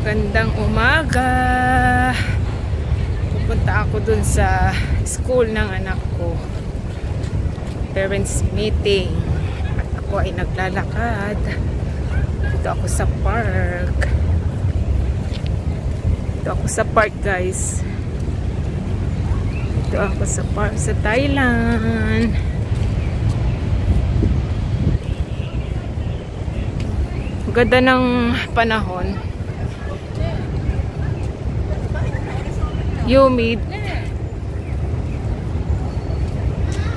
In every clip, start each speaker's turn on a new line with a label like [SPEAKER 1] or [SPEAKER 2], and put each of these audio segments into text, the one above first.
[SPEAKER 1] Magandang umaga. Pupunta ako dun sa school ng anak ko. Parents meeting. At ako ay naglalakad. Dito ako sa park. Dito ako sa park, guys. Dito ako sa park sa Thailand. Ganda ng panahon. Humid.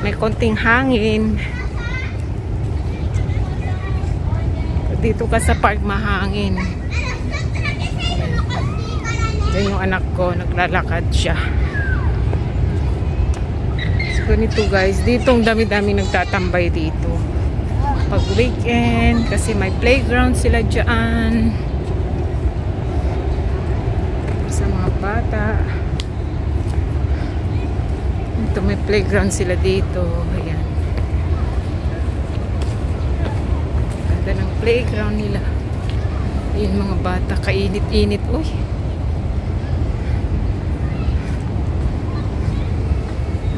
[SPEAKER 1] May konting hangin. Dito ka sa park, mahangin. Diyan yung anak ko, naglalakad siya. So, ganito guys, ditong dami-dami nagtatambay dito. Pag weekend, kasi may playground sila dyan. Sa mga bata. Ito, may playground sila dito. Ayan. Ganda ng playground nila. Ayan, mga bata. Kainit-init. Uy.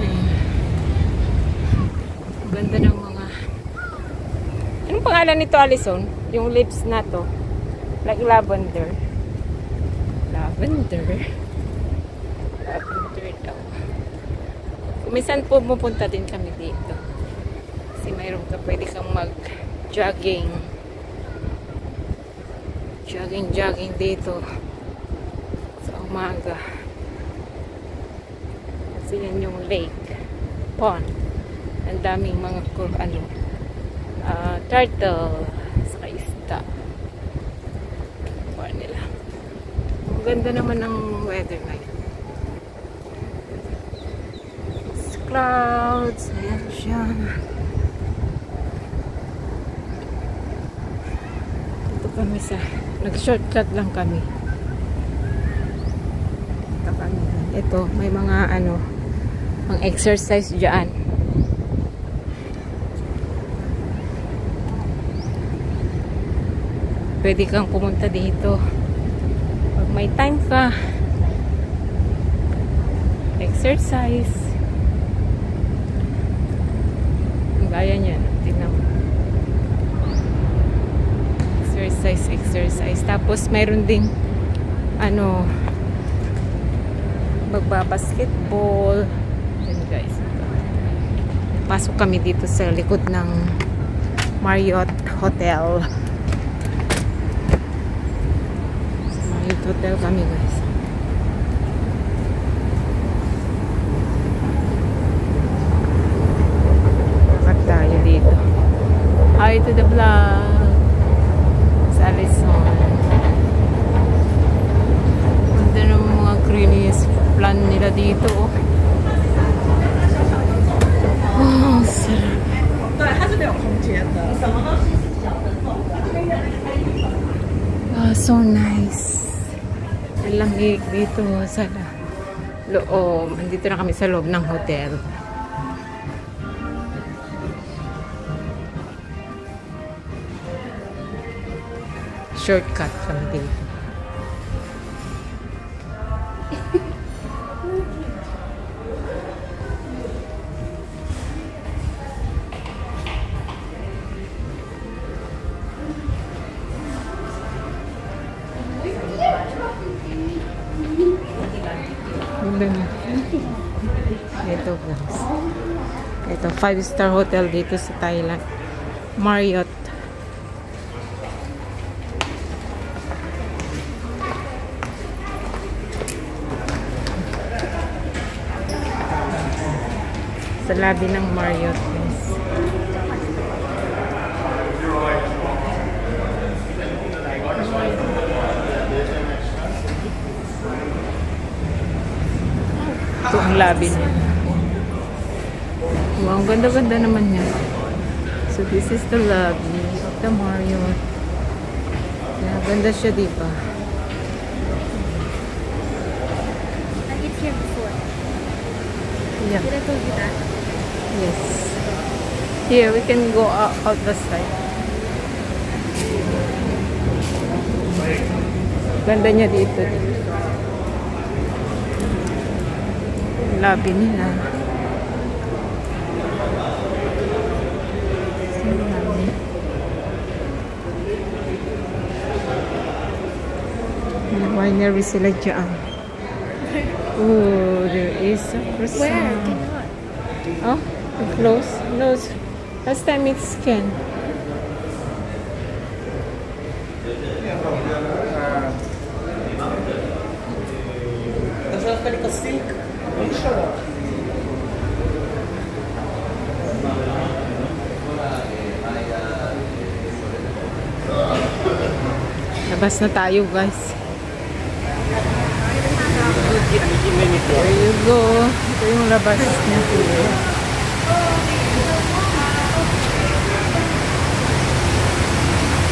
[SPEAKER 1] Ayan. Ganda ng mga... Anong pangalan nito, Alison? Yung lips na to. Like lavender. Lavender. Lavender daw. Minsan po pupunta din kami dito. Kasi mayroon ka, pwede kang mag-jogging. Jogging dito. Sa umaga. Kasi yan yung lake. Pond. Ang daming mga turtle. Saka isda. Pond nila. Ang ganda naman ng weather ngayon. Clouds. Ayan siya. Dito kami sa... Nag-shortcut lang kami. Dito kami. Ito, may mga mga exercise dyan. Pwede kang pumunta dito. Pag may time ka. Exercise. Gaya niyan, tingnan mo. Exercise. Tapos mayroon ding magbabasketball. Yan guys. Pasok kami dito sa likod ng Marriott Hotel. Sa Marriott Hotel kami, guys. Dito. Hi to the vlog. Sa Alison. Ganda ng mga greeniest plant nila dito. Oh, sarap. Oh, so nice. Ang lamig dito sa loob. Andito na kami sa loob ng hotel. Shortcut kami dito. Ito guys. Ito 5-star hotel dito sa Thailand. Marriott. Sa lobby ng Marriott, guys. Ito ang lobby niya. Wow, ang ganda-ganda naman niya. So this is the lobby of the Marriott. Yeah, ganda siya, diba?
[SPEAKER 2] I ate here before.
[SPEAKER 1] Yeah.
[SPEAKER 2] Did I told you that?
[SPEAKER 1] Yes. Here, we can go out the side. Ganda niya dito. Lobby nila. Winery sila dyan. Oh, there is a croissant.
[SPEAKER 2] Where? Cannot.
[SPEAKER 1] Oh, close. Close. Last time it's Ken. Labas na tayo, guys. There you go. Ito yung labas niya.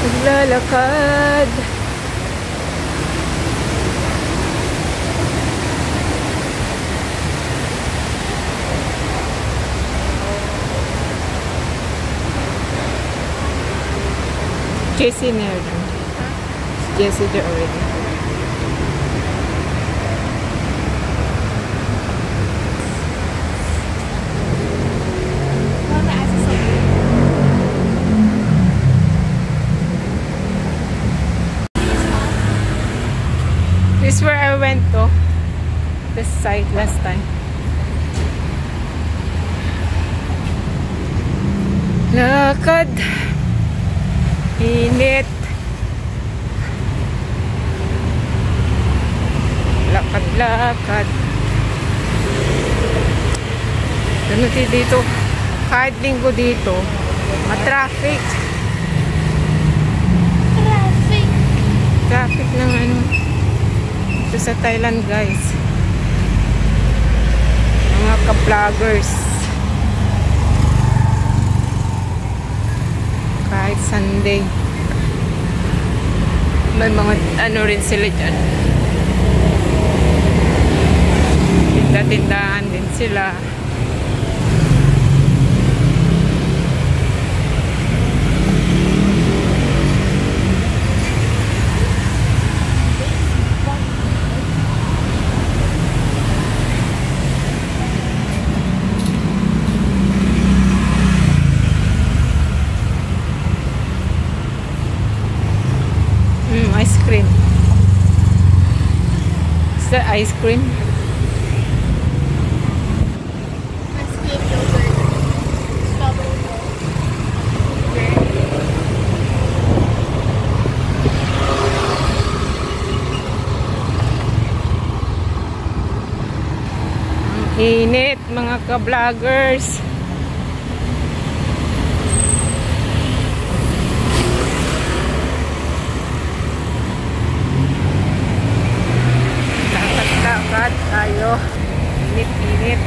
[SPEAKER 1] Naglalakad. Jessie na yun. Jessie there already. This is where I went to. This site last time. Lakad. Init. Lakad-lakad. Ganun dito. Kahit linggo dito, ma-traffic. Traffic ng ano. Ito sa Thailand, guys. Mga ka-vloggers. Kahit Sunday. May mga ano rin sila dyan. Tinda-tindahan din sila. Ice cream. Is that ice cream?
[SPEAKER 2] Escape yogurt. Strawberry milk.
[SPEAKER 1] Init, mga ka-vloggers. Lakad tayo. Init-init.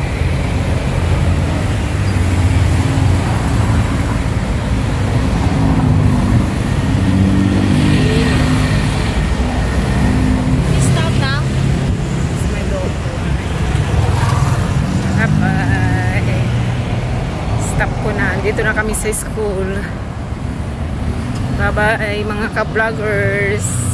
[SPEAKER 2] Stop now.
[SPEAKER 1] It's my dog. Bye-bye. Stop ko na. Dito na kami sa school. Bye-bye mga ka-vloggers.